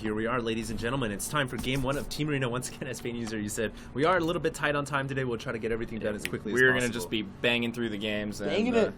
Here we are, ladies and gentlemen. It's time for game one of Team Arena. Once again, as Spain user, you said we are a little bit tight on time today. We'll try to get everything done as quickly as possible. We're going to just be banging through the games. Banging it.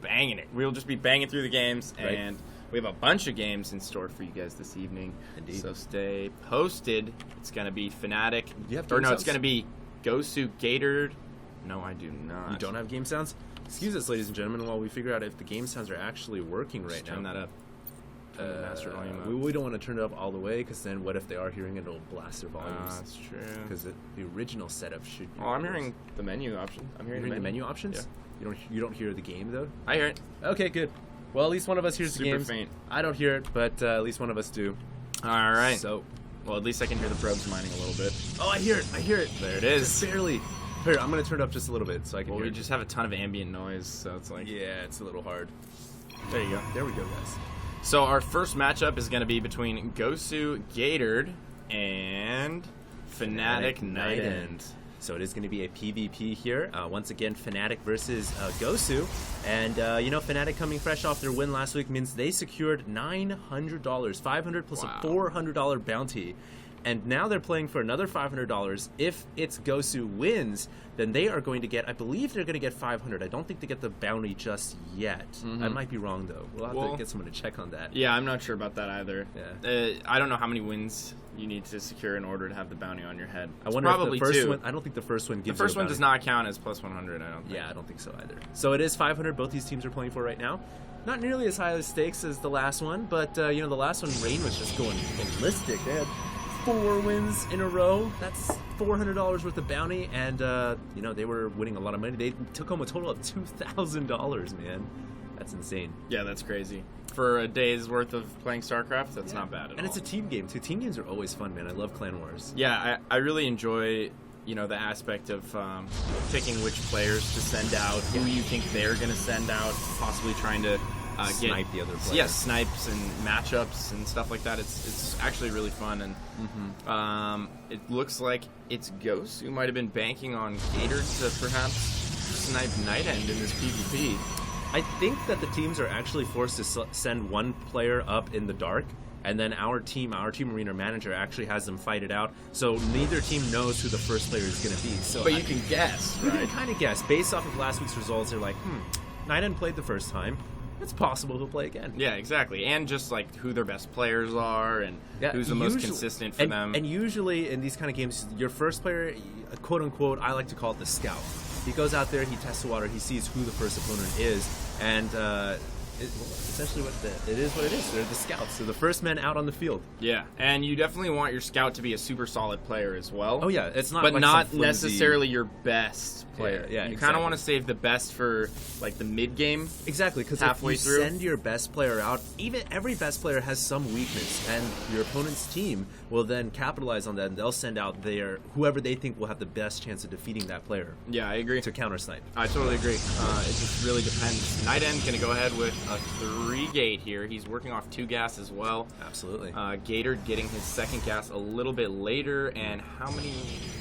Banging it. We'll just be banging through the games, Right. and we have a bunch of games in store for you guys this evening. Indeed. So stay posted. It's going to be Fnatic. You have Or game no, sounds? it's going to be Gosu Gatored. No, I do not. You don't have game sounds? Excuse us, ladies and gentlemen, while we figure out if the game sounds are actually working right Just now. turn that up. Master volume up. We don't want to turn it up all the way, because then what if they are hearing it, it'll blast their volumes. That's true. Because the original setup should be... Oh, I'm hearing the menu option. I'm You're hearing hearing the menu options? Yeah. You don't hear the game, though? I hear it. Okay, good. Well, at least one of us hears the Super game. faint. I don't hear it, but at least one of us do. All right. So... Well, at least I can hear the probes mining a little bit. Oh, I hear it. I hear it. There it is. Just barely. Here, I'm going to turn it up just a little bit so I can Well, hear we it. just have a ton of ambient noise, so it's like... Yeah, it's a little hard. There you go. There we go, guys. So our first matchup is going to be between Gosu Gatored and Fnatic NightEnd. So it is going to be a PvP here. Once again, Fnatic versus Gosu. And, you know, Fnatic coming fresh off their win last week means they secured $900, $500 plus Wow. a $400 bounty. And now they're playing for another $500. If ItsGosu wins, then they are going to get, I believe they're going to get $500. I don't think they get the bounty just yet. I might be wrong, though. We'll have to get someone to check on that. Yeah, I'm not sure about that either. Yeah. I don't know how many wins you need to secure in order to have the bounty on your head. I wonder probably if the first two. one, I don't think the first one gives The first you a one bounty. does not count as plus 100, I don't think. Yeah, I don't think so either. So it is 500 both these teams are playing for right now. Not nearly as high as stakes as the last one, but, you know, the last one, Rain was just going ballistic. They had 4 wins in a row. That's $400 worth of bounty, and, you know, they were winning a lot of money. They took home a total of $2,000, man. That's insane. Yeah, that's crazy. For a day's worth of playing StarCraft, that's not bad at all. And it's a team game, too. Team games are always fun, man. I love Clan Wars. Yeah, I really enjoy, you know, the aspect of picking which players to send out, who you think they're going to send out, possibly trying to Snipe the other player. Yeah, snipes and matchups and stuff like that. It's actually really fun, and it looks like ItsGosu might have been banking on Gatored to perhaps snipe NightEnd in this PvP. I think that the teams are actually forced to send one player up in the dark, and then our team arena manager actually has them fight it out. So neither team knows who the first player is going to be. So But you can guess, you right? can kind of guess based off of last week's results. They're like, NightEnd played the first time. It's possible he'll play again. Yeah, exactly. And just like who their best players are and who's the most consistent for them. And usually in these kind of games, your first player, quote unquote, I like to call it the scout. He goes out there, he tests the water, he sees who the first opponent is, and essentially it is what it is. They're the scouts. They're the first men out on the field. Yeah, and you definitely want your scout to be a super solid player as well. Oh yeah, it's not, but like not some flimsy... necessarily your best player. Yeah, you kind exactly. of want to save the best for like the mid game. Exactly, because if halfway you through. send your best player out, even every best player has some weakness, and your opponent's team will then capitalize on that, and they'll send out whoever they think will have the best chance of defeating that player Yeah, I agree. to counter snipe. I totally agree. It just really depends. NightEnd going to go ahead with a 3-gate here. He's working off 2 gas as well. Absolutely. Gatored getting his 2nd gas a little bit later. And how many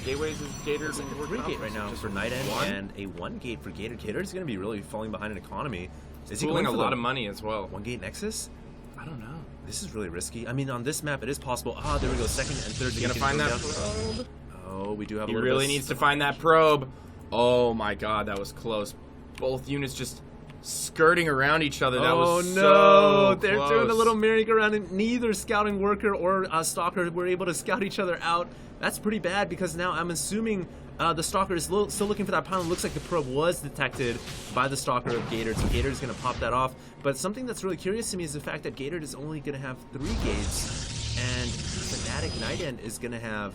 gateways is Gatored? It's like a working 3-gate off? right now Just for NightEnd, one? and a 1-gate for Gatored. Gatored's going to be really falling behind in economy. Is he Pulling going a for lot the of money as well. 1-gate Nexus? I don't know. This is really risky. I mean, on this map, it is possible. Ah, there we go. 2nd and 3rd. He's going to find that probe. Oh, we do have He a little really bit of needs to find that probe. Oh my god, that was close. Both units just skirting around each other. That oh was no! so They're close. doing a little merry-go-round, and neither scouting worker or stalker were able to scout each other out. That's pretty bad, because now I'm assuming the stalker is still looking for that pylon. Looks like the probe was detected by the stalker of Gatored, so Gatored is going to pop that off. But something that's really curious to me is the fact that Gatored is only going to have 3 gates, and Fnatic NightEnd is going to have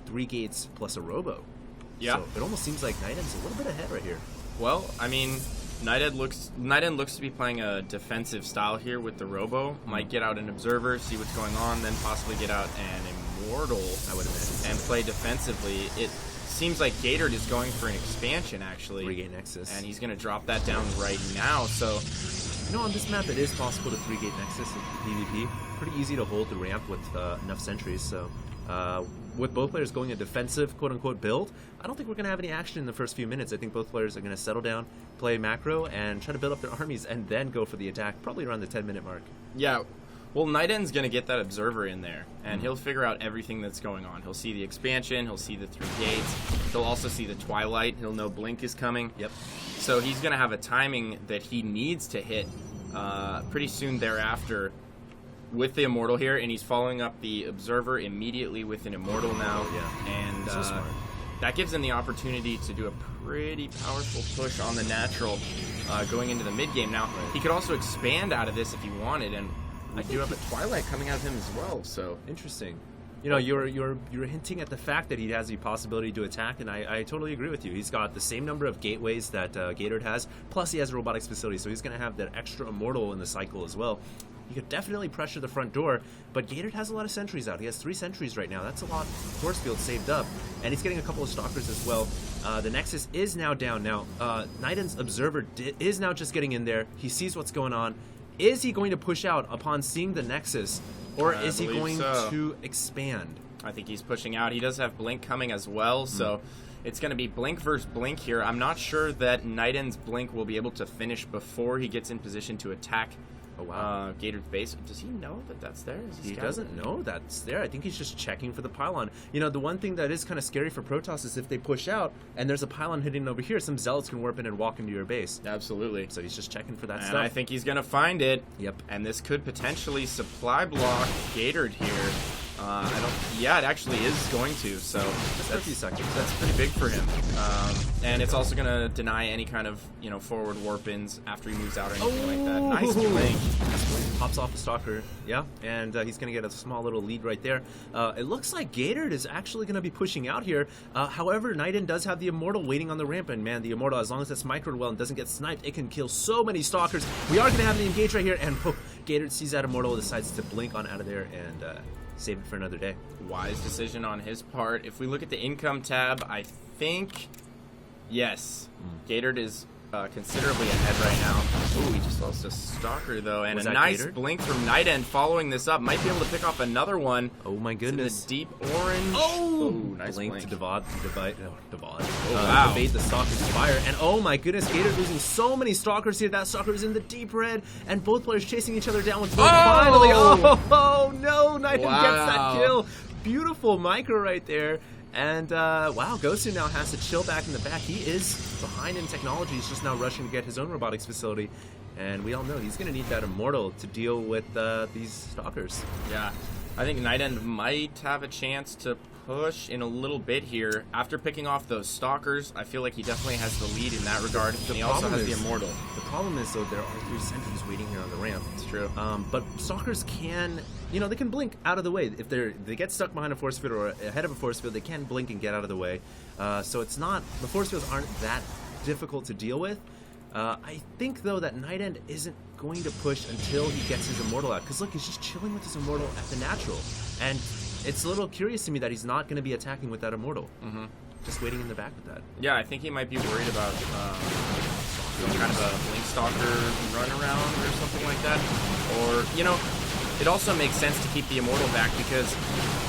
3 gates plus a robo. Yeah. So it almost seems like NightEnd's a little bit ahead right here. Well, I mean, NightEnd looks to be playing a defensive style here with the robo. Might get out an observer, see what's going on, then possibly get out an immortal, I would imagine, and play defensively. It seems like Gatored is going for an expansion, actually. 3-gate Nexus. And he's going to drop that down right now, so... You know, on this map, it is possible to 3-gate Nexus in PvP. Pretty easy to hold the ramp with enough sentries, so... with both players going a defensive, quote-unquote, build, I don't think we're going to have any action in the first few minutes. I think both players are going to settle down, play macro, and try to build up their armies, and then go for the attack, probably around the 10-minute mark. Yeah, Well, NightEnd's going to get that Observer in there, and he'll figure out everything that's going on. He'll see the expansion, he'll see the 3 gates, he'll also see the Twilight, he'll know Blink is coming. Yep. So he's going to have a timing that he needs to hit pretty soon thereafter with the Immortal here, and he's following up the Observer immediately with an Immortal now. Yeah. And So smart. that gives him the opportunity to do a pretty powerful push on the natural going into the mid game. Now, he could also expand out of this if he wanted, and I do have a Twilight coming out of him as well, so... Interesting. You know, you're hinting at the fact that he has the possibility to attack, and I totally agree with you. He's got the same number of gateways that Gatored has, plus he has a robotics facility, so he's going to have that extra Immortal in the cycle as well. He could definitely pressure the front door, but Gatored has a lot of sentries out. He has 3 sentries right now. That's a lot of force field saved up, and he's getting a couple of Stalkers as well. The Nexus is now down. Now, NightEnd's Observer is now just getting in there. He sees what's going on. Is he going to push out upon seeing the Nexus, or is he going to expand? I think he's pushing out. He does have Blink coming as well, so it's going to be Blink versus Blink here. I'm not sure that NightEnd's Blink will be able to finish before he gets in position to attack Gatored's base. Does he know that that's there? He doesn't know that's there. I think he's just checking for the pylon. You know, the one thing that is kind of scary for Protoss is if they push out and there's a pylon hitting over here, some Zealots can warp in and walk into your base. Absolutely. So he's just checking for that and stuff. I think he's going to find it. Yep. And this could potentially supply block Gatored here. Yeah, it actually is going to. So Just for a few seconds. That's pretty big for him. And it's also going to deny any kind of forward warp-ins after he moves out or anything like that. Nice Blink. Pops off the Stalker, yeah, and he's going to get a small little lead right there. It looks like Gatored is actually going to be pushing out here. However, NightEnd does have the Immortal waiting on the ramp, and man, the Immortal, as long as it's microed well and doesn't get sniped, it can kill so many Stalkers. We are going to have the engage right here, and Gatored sees that Immortal, decides to blink on out of there and save it for another day. Wise decision on his part. If we look at the income tab, I think, yes, Gatored is considerably ahead right now. Ooh, he just lost a Stalker though, and a nice Gatored? Blink from NightEnd following this up. Might be able to pick off another one. Oh my goodness. Deep orange. Oh, nice Blink Blink. to evade wow. the Stalker's fire. And oh my goodness, Gatored losing so many Stalkers here. That Stalker is in the deep red, and both players chasing each other down with finally. Oh no, NightEnd gets that kill. Beautiful micro right there. And, wow, Gosu now has to chill back in the back. He is behind in technology. He's just now rushing to get his own robotics facility. And we all know he's going to need that Immortal to deal with these Stalkers. Yeah, I think NightEnd might have a chance to push in a little bit here. After picking off those Stalkers, I feel like he definitely has the lead in that regard. And he also has the Immortal. The problem is, though, there are 3 sentries waiting here on the ramp. It's true. But Stalkers can, they can blink out of the way. If they get stuck behind a force field or ahead of a force field, they can blink and get out of the way. So it's not, the force fields aren't that difficult to deal with. I think, though, that NightEnd isn't going to push until he gets his Immortal out. Because, look, he's just chilling with his Immortal at the natural. And it's a little curious to me that he's not going to be attacking with that Immortal. Just waiting in the back with that. Yeah, I think he might be worried about some kind of a Blink Stalker run around or something like that. Or, it also makes sense to keep the Immortal back because,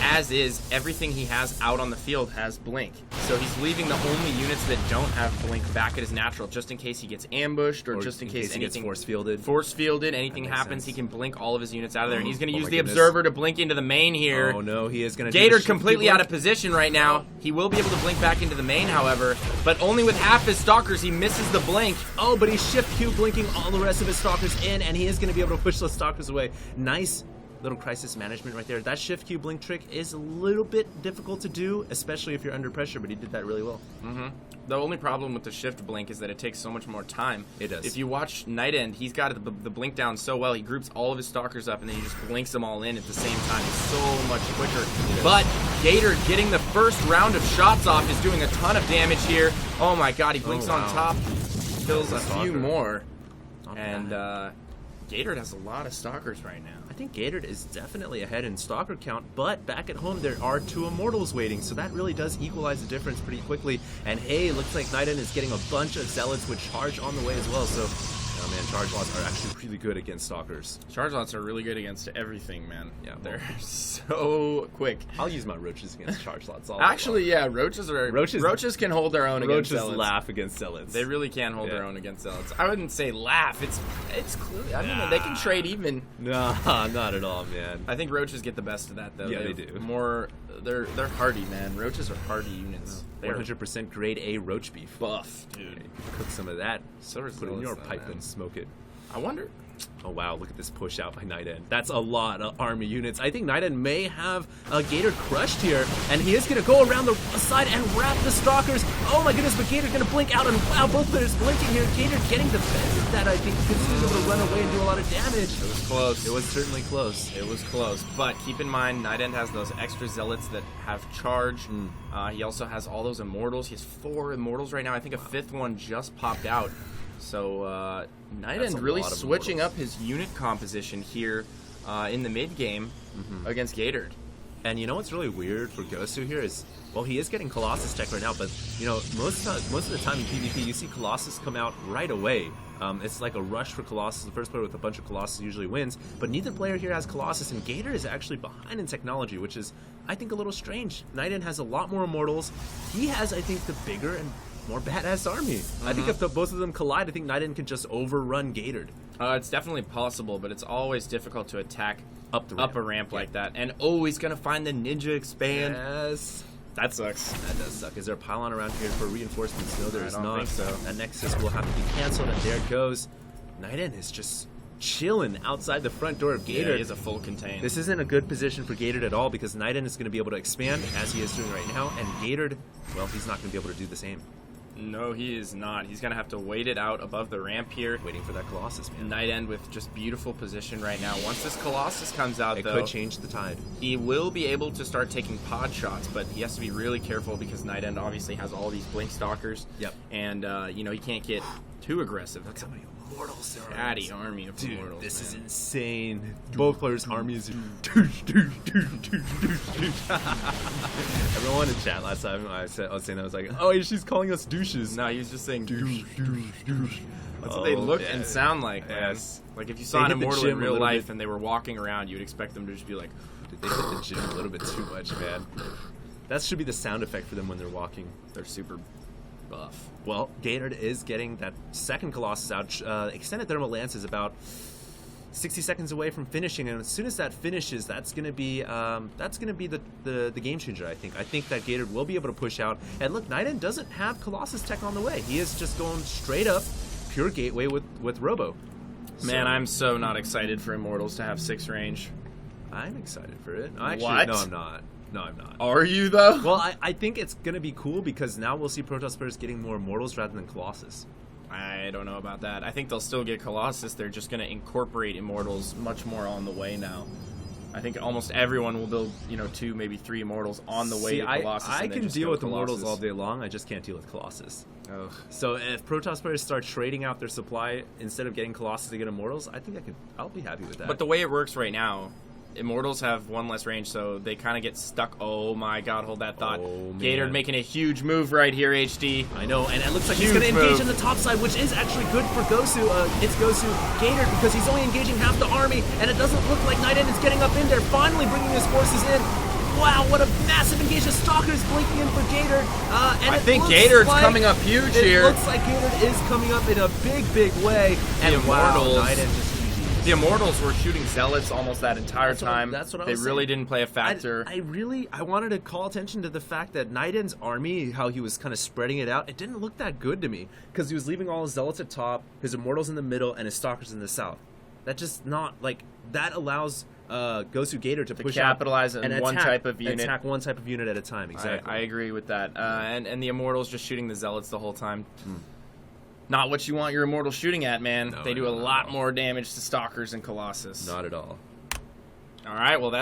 as is, everything he has out on the field has Blink. So he's leaving the only units that don't have Blink back at his natural, just in case he gets ambushed or just in case anything he gets force-fielded. Force-fielded, anything happens, he can blink all of his units out of there. And he's going to use the goodness. Observer to blink into the main here. Oh no, he is going to Gatored completely out of position right now. He will be able to blink back into the main, however, but only with half his Stalkers. He misses the blink. Oh, but he's shift Q blinking all the rest of his Stalkers in, and he is going to be able to push those Stalkers away. Nice little crisis management right there. That shift Q blink trick is a little bit difficult to do, especially if you're under pressure, but he did that really well. The only problem with the shift blink is that it takes so much more time. It does. If you watch NightEnd, he's got the blink down so well. He groups all of his Stalkers up and then he just blinks them all in at the same time. It's so much quicker. But Gatored getting the first round of shots off is doing a ton of damage here. Oh my god, he blinks on top. Kills a few more. And Gatored has a lot of Stalkers right now. I think Gatored is definitely ahead in Stalker count, but back at home there are 2 Immortals waiting, so that really does equalize the difference pretty quickly. And hey, looks like NightEnd is getting a bunch of Zealots with charge on the way as well, so Oh man, charge lots are actually really good against stalkers. Charge lots are really good against everything, man. Yeah, They're so quick. I'll use my roaches against charge lots. Actually, yeah, roaches can hold their own against zealots. Roaches laugh against zealots. They really can hold their own against zealots. I wouldn't say laugh. It's clearly. I mean, they can trade even. Nah, not at all, man. I think roaches get the best of that, though. Yeah, they do. They're hardy, man. Roaches are hardy units. They're 100% grade A roach beef. buff, dude. Cook some of that. So Put it in your pipe and smoke it. I wonder. Oh wow, look at this push out by NightEnd. That's a lot of army units. I think NightEnd may have Gatored crushed here, and he is going to go around the side and wrap the stalkers. Oh my goodness, but Gatored's going to blink out, and wow, both players blinking here. Gatored getting the best of that, I think, because he's able to run away and do a lot of damage. It was close. It was certainly close. It was close, but keep in mind, NightEnd has those extra zealots that have charge. He also has all those immortals. He has 4 immortals right now. I think a 5th one just popped out. So NightEnd really switching up his unit composition here in the mid game against Gatored. And you know what's really weird for Gosu here is, well, he is getting Colossus tech right now, but you know most of the time in PvP you see Colossus come out right away. It's like a rush for Colossus. The first player with a bunch of Colossus usually wins, but neither player here has Colossus, and Gatored is actually behind in technology, which is, I think, a little strange. NightEnd has a lot more immortals. He has, I think, the bigger and more badass army. I think if both of them collide, I think NightEnd can just overrun Gatored. It's definitely possible, but it's always difficult to attack up a ramp like that. And he's gonna find the ninja expand. Yes. That sucks. That does suck. Is there a pylon around here for reinforcements? No, there is I don't not. think so. That Nexus will have to be canceled, and there it goes. NightEnd is just chilling outside the front door of Gatored. Yeah, he is a full contain. This isn't a good position for Gatored at all, because NightEnd is going to be able to expand, as he is doing right now, and Gatored, well, he's not going to be able to do the same. No, he is not. He's going to have to wait it out above the ramp here. Waiting for that Colossus, man. NightEnd with just beautiful position right now. Once this Colossus comes out, it could change the tide. He will be able to start taking pod shots, but he has to be really careful because NightEnd obviously has all these blink stalkers. Yep. And, you know, he can't get too aggressive. Look how many immortals there are. Fatty army of immortals. This is man. insane. Both players' armies. Everyone in chat last time I was saying, I was like, oh, she's calling us douches. No, he was just saying douche. That's what Oh, they look yeah. and sound like, man. Yes. Like if you saw an immortal in real life and they were walking around, you'd expect them to just be like, they hit the gym a little bit too much, man. That should be the sound effect for them when they're walking. they're super buff. Well, Gatored is getting that second Colossus out. Extended Thermal Lance is about 60 seconds away from finishing, and as soon as that finishes, that's gonna be the game changer. I think that Gatored will be able to push out. And look, NightEnd doesn't have Colossus tech on the way. He is just going straight up pure gateway with Robo. Man, I'm so not excited for Immortals to have 6 range. I'm excited for it. Actually, What? no, I'm not. No, I'm not. Are you though? Well, I think it's gonna be cool because now we'll see Protoss players getting more Immortals rather than Colossus. I don't know about that. I think they'll still get Colossus. They're just going to incorporate Immortals much more on the way now. I think almost everyone will build, 2, maybe 3 Immortals on the way to Colossus. I and then can just deal go with Colossus. Immortals all day long. I just can't deal with Colossus. Ugh. So if Protoss players start trading out their supply instead of getting Colossus to get Immortals, I think I'll be happy with that. But the way it works right now, Immortals have 1 less range, so they kind of get stuck. Oh my god, hold that thought. Oh, Gatored man. making a huge move right here, HD. I know, and it looks like Huge he's going to engage move. on the top side, which is actually good for Gosu. ItsGosu Gatored, because he's only engaging half the army, and it doesn't look like NightEnd is getting up in there, finally bringing his forces in. Wow, what a massive engagement. Stalkers blinking in for Gatored. And I think Gatored's coming up huge here. It looks like Gatored is coming up in a big way. And Immortals. wow, NightEnd just The Immortals were shooting Zealots almost that entire time. That's what I They was really saying. didn't play a factor. I wanted to call attention to the fact that NightEnd's army, how he was kind of spreading it out, it didn't look that good to me. Because he was leaving all his Zealots at top, his Immortals in the middle, and his Stalkers in the south. That just not, like, that allows Gosu Gatored to push capitalize out on and one type of unit. attack one type of unit at a time, exactly. I agree with that. And the Immortals just shooting the Zealots the whole time. Not what you want your Immortals shooting at, man. No, They do no, a no, lot no. more damage to Stalkers and Colossus. Not at all. All right, well, that's